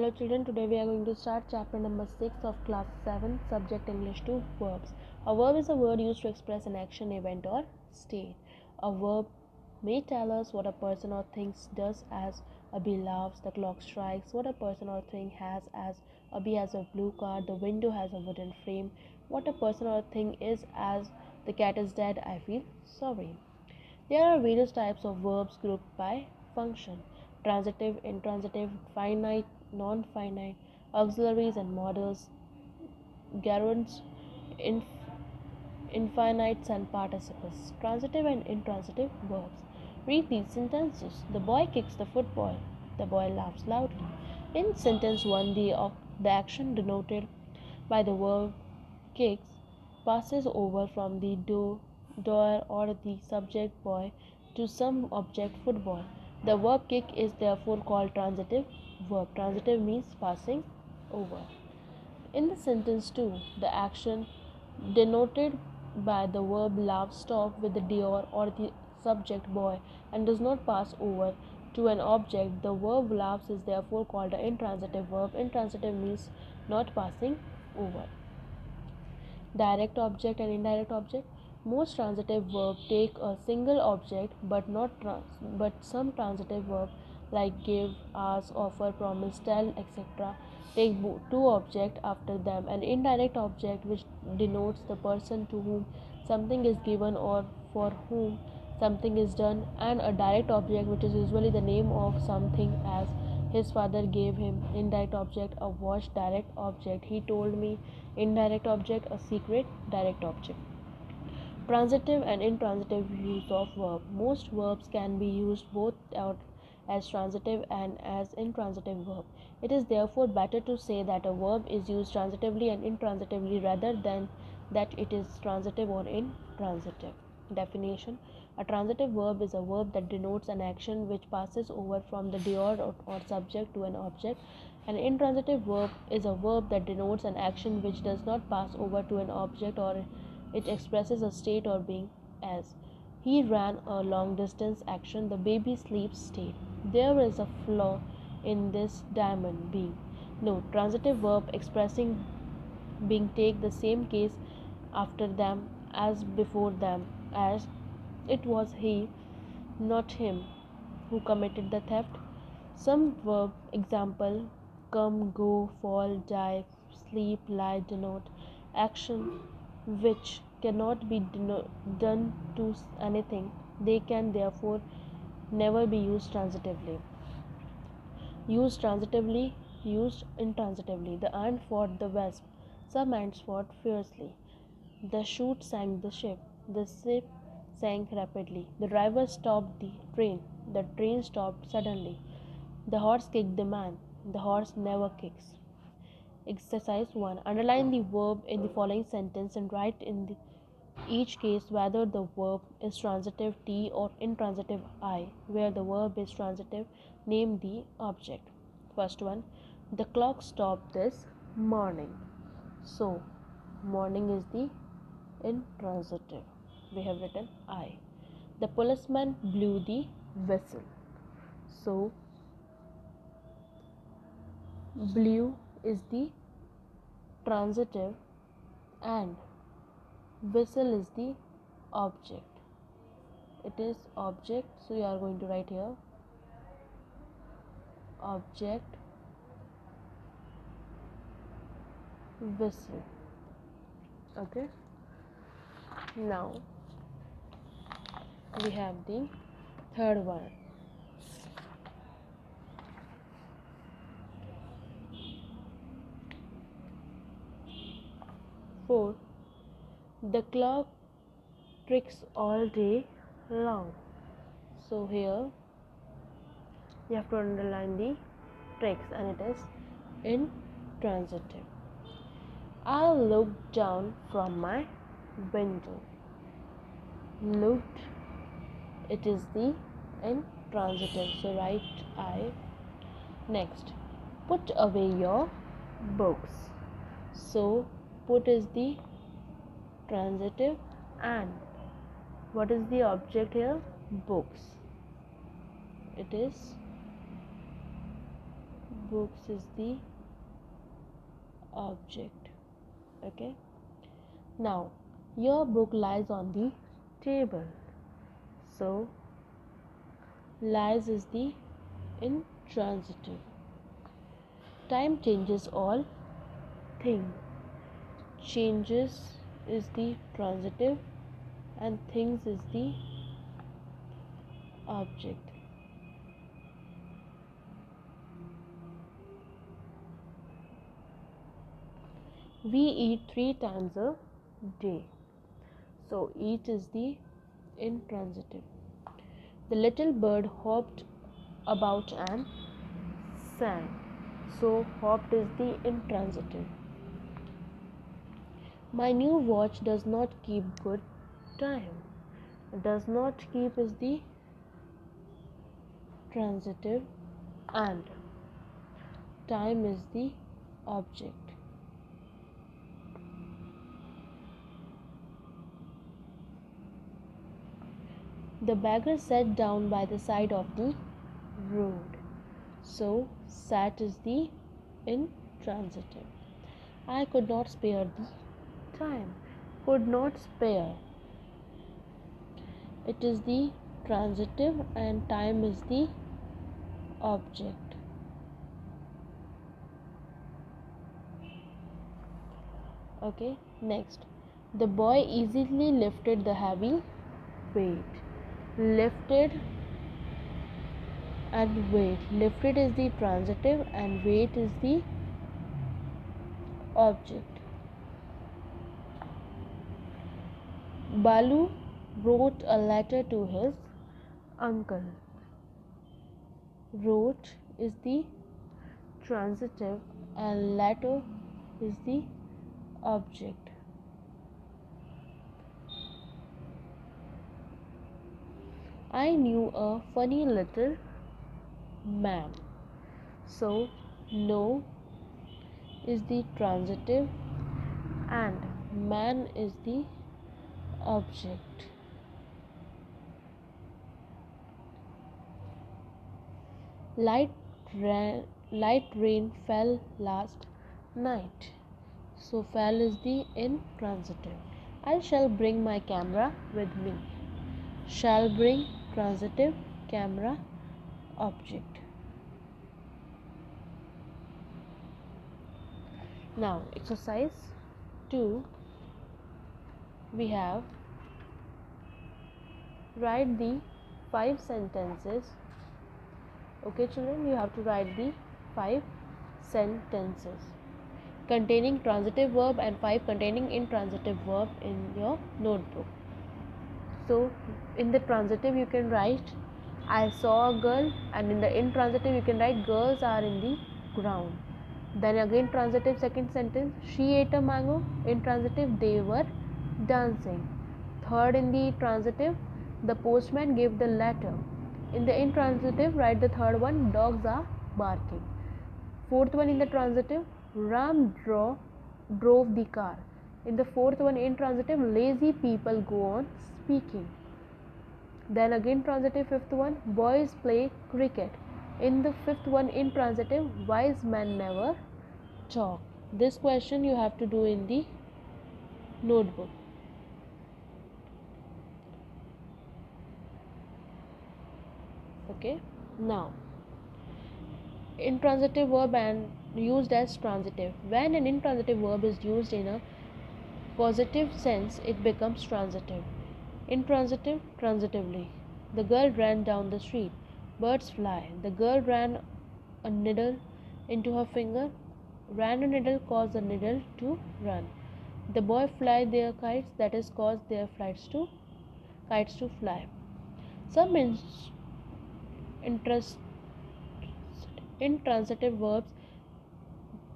Hello children, today we are going to start chapter number 6 of class 7, subject English 2, verbs. A verb is a word used to express an action, event or state. A verb may tell us what a person or thing does, as a bee laughs, the clock strikes, what a person or thing has, as a bee has a blue car, the window has a wooden frame, what a person or thing is, as the cat is dead, I feel sorry. There are various types of verbs grouped by function: transitive, intransitive, finite, non-finite, auxiliaries and modals, gerunds, infinites and participles. Transitive and intransitive verbs. Read these sentences. The boy kicks the football. The boy laughs loudly. In sentence 1, the action denoted by the verb kicks passes over from the door or the subject boy to some object football. The verb kick is therefore called transitive verb. Transitive means passing over. In the sentence 2, the action denoted by the verb laugh stops with the door or the subject boy and does not pass over to an object. The verb laughs is therefore called an intransitive verb. Intransitive means not passing over. Direct object and indirect object. Most transitive verbs take a single object, but some transitive verbs like give, ask, offer, promise, tell, etc. take two objects after them. An indirect object which denotes the person to whom something is given or for whom something is done, and a direct object which is usually the name of something, as his father gave him. Indirect object, a watch. Direct object, he told me. Indirect object, a secret. Direct object. Transitive and intransitive use of verb. Most verbs can be used both as transitive and as intransitive verb. It is therefore better to say that a verb is used transitively and intransitively rather than that it is transitive or intransitive. Definition: a transitive verb is a verb that denotes an action which passes over from the doer or subject to an object. An intransitive verb is a verb that denotes an action which does not pass over to an object, or it expresses a state or being, as he ran a long distance action, the baby sleeps state. There is a flaw in this diamond being. No, transitive verb expressing being take the same case after them as before them, as it was he, not him, who committed the theft. Some verb example: come, go, fall, die, sleep, lie denote action which cannot be done to anything. They can therefore never be used transitively. Used transitively, used intransitively. The ant fought the wasp. Some ants fought fiercely. The chute sank the ship. The ship sank rapidly. The driver stopped the train. The train stopped suddenly. The horse kicked the man. The horse never kicks. Exercise 1. Underline the verb in the following sentence and write in each case whether the verb is transitive T or intransitive I. Where the verb is transitive, name the object. First one, the clock stopped this morning. So, morning is the intransitive. We have written I. The policeman blew the whistle. So, blew is the transitive and whistle is the object. It is object, so you are going to write here object whistle. Okay, now we have the third one. Four, the clock ticks all day long. So here you have to underline the tricks, and it is intransitive. I looked down from my window. Looked, it is the intransitive, so write I. Next, put away your books. So put is the transitive, and what is the object here? Books. It is books is the object. Okay. Now, your book lies on the table. So, lies is the intransitive. Time changes all things. Changes is the transitive and things is the object. We eat 3 times a day. So, eat is the intransitive. The little bird hopped about and sang. So, hopped is the intransitive. My new watch does not keep good time. Does not keep is the transitive and time is the object. The beggar sat down by the side of the road. So, sat is the intransitive. I could not spare the time. Could not spare. It is the transitive and time is the object. Okay, next. The boy easily lifted the heavy weight. Lifted and weight. Lifted is the transitive and weight is the object. Balu wrote a letter to his uncle. Wrote is the transitive and letter is the object. I knew a funny little man. So, know is the transitive and man is the object. Light rain fell last night. So, fell is the intransitive. I shall bring my camera with me. Shall bring transitive, camera, object. Now, exercise 2. We have write the 5 sentences. Okay, children, you have to write the 5 sentences containing transitive verb and 5 containing intransitive verb in your notebook. So, in the transitive you can write I saw a girl, and in the intransitive you can write girls are in the ground. Then again transitive second sentence, she ate a mango. Intransitive, they were dancing. Third in the transitive, the postman gave the letter. In the intransitive, write the third one, dogs are barking. Fourth one in the transitive, Ram drove the car. In the fourth one intransitive, lazy people go on speaking. Then again transitive fifth one, boys play cricket. In the fifth one intransitive, wise men never talk. This question you have to do in the notebook. Okay, now intransitive verb and used as transitive. When an intransitive verb is used in a positive sense, it becomes transitive. Intransitive, transitively. The girl ran down the street. Birds fly. The girl ran a needle into her finger. Ran a needle caused the needle to run. The boy fly their kites, that is caused their kites to fly. Some intransitive verbs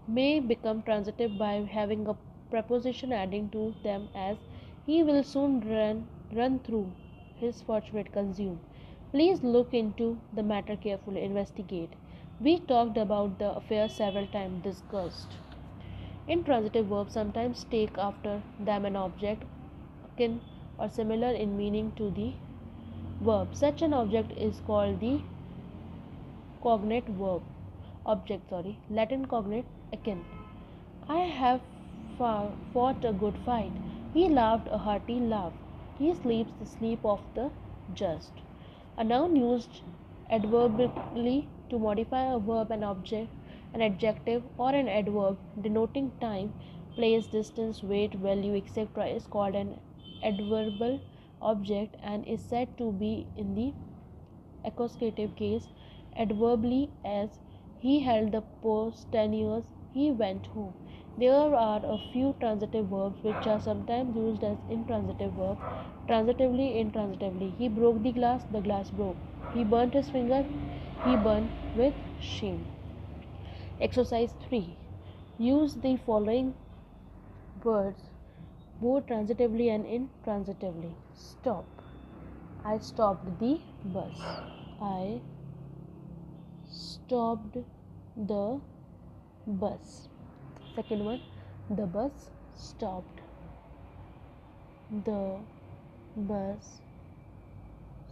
may become transitive by having a preposition adding to them, as he will soon run through, his fortunate consume. Please look into the matter carefully, investigate. We talked about the affair several times, discussed. Intransitive verbs sometimes take after them an object akin or similar in meaning to the verb. Such an object is called the cognate verb. Latin cognate akin. I have fought a good fight. He laughed a hearty laugh. He sleeps the sleep of the just. A noun used adverbially to modify a verb, an object, an adjective, or an adverb denoting time, place, distance, weight, value, etc. is called an adverbial object and is said to be in the accusative case adverbially as he held the posteriors, he went home. There are a few transitive verbs which are sometimes used as intransitive verbs. Transitively, intransitively. He broke the glass broke. He burnt his finger, he burned with shame. Exercise 3. Use the following words both transitively and intransitively. Stop. I stopped the bus. I stopped the bus. Second one, the bus stopped. The bus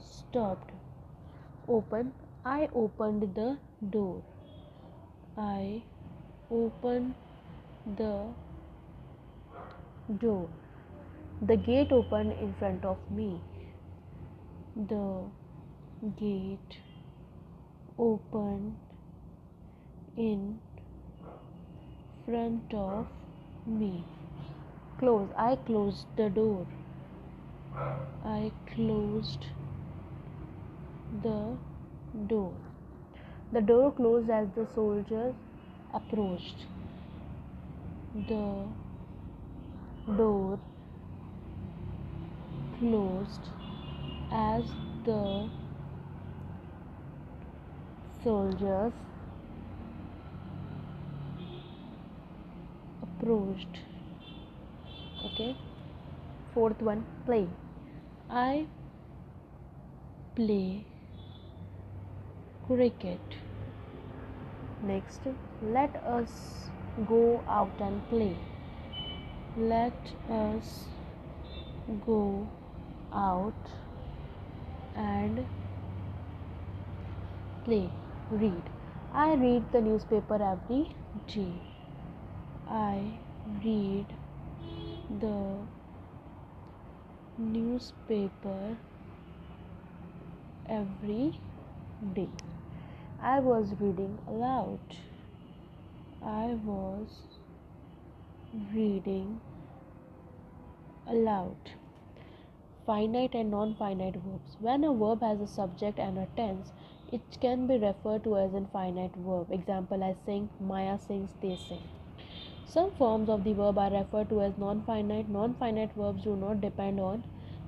stopped. Open. I opened the door. I opened the door. The gate opened in front of me. The gate opened in front of me. Close. I closed the door. I closed the door. The door closed as the soldiers approached. The door closed as the soldiers approached. Okay. Fourth one, play. I play cricket. Next, let us go out and play. Let us go out and play. Read. I read the newspaper every day. I read the newspaper every day. I was reading aloud. I was reading aloud. Finite and non-finite verbs. When a verb has a subject and a tense, it can be referred to as a finite verb. Example, I sing, Maya sings, they sing. Some forms of the verb are referred to as non-finite. Non-finite verbs do not depend on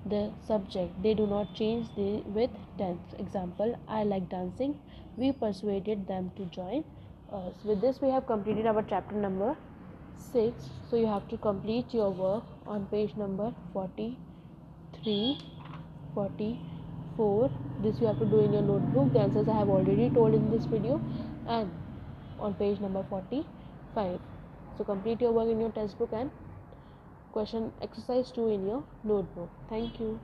the subject. They do not change with tense. Example, I like dancing. We persuaded them to join us. With this, we have completed our chapter number 6. So you have to complete your work on page number 43, 44. This you have to do in your notebook. The answers I have already told in this video, and on page number 45. So complete your work in your textbook and question exercise 2 in your notebook. Thank you.